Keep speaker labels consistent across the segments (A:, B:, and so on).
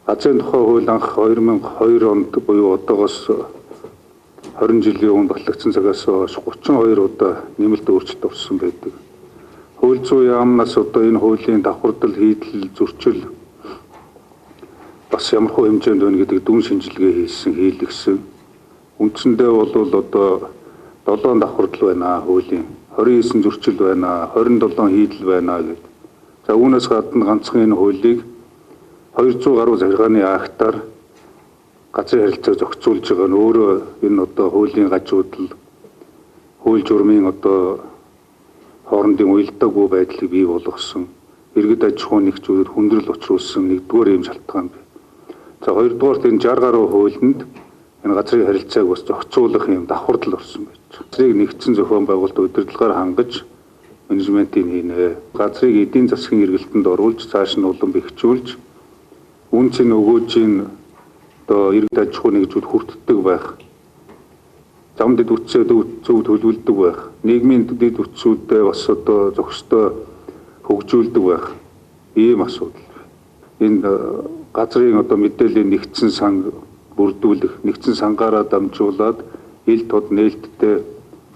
A: Газрын тухай хууль анх 2002 онд буюу одоогоос 20 жилийн өмнө батлагдсан цагаас хойш 32 удаа нэмэлт өөрчлөлт орсон байдаг. Хууль зүйн яамнаас одоо энэ хуулийн давхардал, хийдэл, зөрчил бас ямархуу хэмжээнд байна гэдэг дүн шинжилгээ хийлгсэн. Үндсэндээ бол одоо 7 давхардал байна хуулийн, 29 зөрчил байна, 27 хийдэл байна гэдэг. За үүнээс гадна ганцхан энэ хуулийг 200 гаруй захиргааны актаар газрын харилцааг зохицуулж байгаа нь өөрөө энэ одоо хуулийн гажуудал, хууль журмын одоо хоорондын уялдаагүй байдлыг бий болгосон, иргэд аж ахуй нэгжүүдэд хүндрэл учруулсан нэгдүгээр ийм шалтгаан бай. За хоёрдугаарт энэ 60 гаруй хуулинд энэ газрын харилцааг бас зохицуулах юм давхардал орсон байж. Газрыг нэгдсэн зохион байгуулалт удирдлагаар хангаж менежментийг хийнэ. Газрыг эдийн засгийн эргэлтэнд оруулж цааш нь улам бэхжүүлж үнцэн өгөөжийн одоо иргэд аж ахуй нэгжүүд хүртдэг байх. Зам дэд үтсээ зөв төлөвлөдөг байх. Нийгмийн дэд үтсүүдэд бас одоо зохистой хөгжүүлдэг байх. Ийм асуудал. Энэ газрын одоо мэдээллийн нэгдсэн сан бүрдүүлэх, нэгдсэн сангаараа дамжуулаад ил тод нээлттэй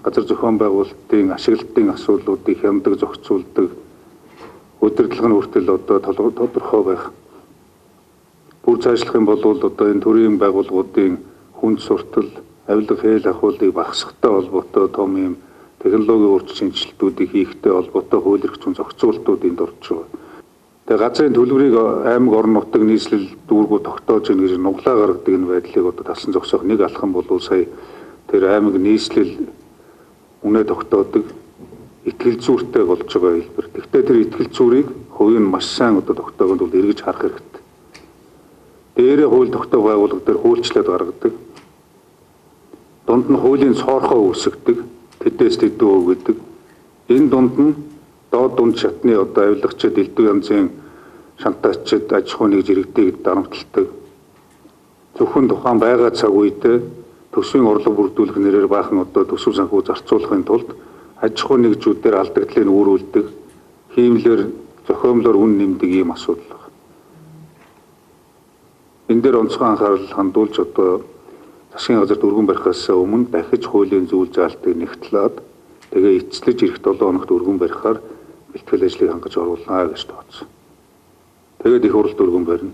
A: газар зохион байгуулалтын ашиглалтын асуудлуудыг хямдаг зохицуулдаг, удирдлага нь хүртэл одоо тодорхой байх. Бүр цаашлах юм бол одоо энэ төрийн байгууллагуудын хүнд суртал, авилга хээл ахуулыг багасгахтай холбоотой том юм технологийн өөрчлөлт шинжилтүүдийг хийхтэй холбоотой хууль эрх зүйн зохицуултууд энд орж байгаа. Тэгээ газрын төлбөрийг аймаг орон нутаг нийслэл дүүргүүд тогтоож ийн гэж нуглаа гаргадаг энэ байдлыг одоо талсан зогсоох нэг алхам бол сая тэр аймаг нийслэл үнэ тогтоодог итгэл зүйртэй болж байгаа хэлбэр. Гэхдээ тэр итгэл зүйрийг хувийн маш сайн одоо тогтоогонд бол эргэж харах хэрэгтэй. Дээрээ хууль тогтоох байгууллага дээр хуульчлаад гаргадаг. Дунд нь хуулийн цоорхоо үүсгдэг, тэдээс тэдүү өгдөг. Энэ дунд нь доод дунд шатны одоо авилгачид элдв янзын шантаачид аж ахуй нэгж иргэдийг дарамталдаг. Зөвхөн тухайн байгаа цаг үедээ төсвийн орлого бүрдүүлэх нэрээр баахан одоо төсөв санхүү зарцуулахын тулд аж ахуй нэгжүүдээр алдагдлыг үүрүүлдэг, хиймлэр зохиомлоор үн нэмдэг ийм асуудал байна. Энэ дээр онцгой анхаарал хандуулж одоо засгийн газар өргөн барихаас өмнө дахиж хуулийн зүйл заалтыг нэгтлээд тэгээ эцэслэж ирэх 7 хоногт өргөн барихаар бэлтгэл ажлыг хангаж оруулнаа гэж тооцсон. Тэгээд их хурлд өргөн барина.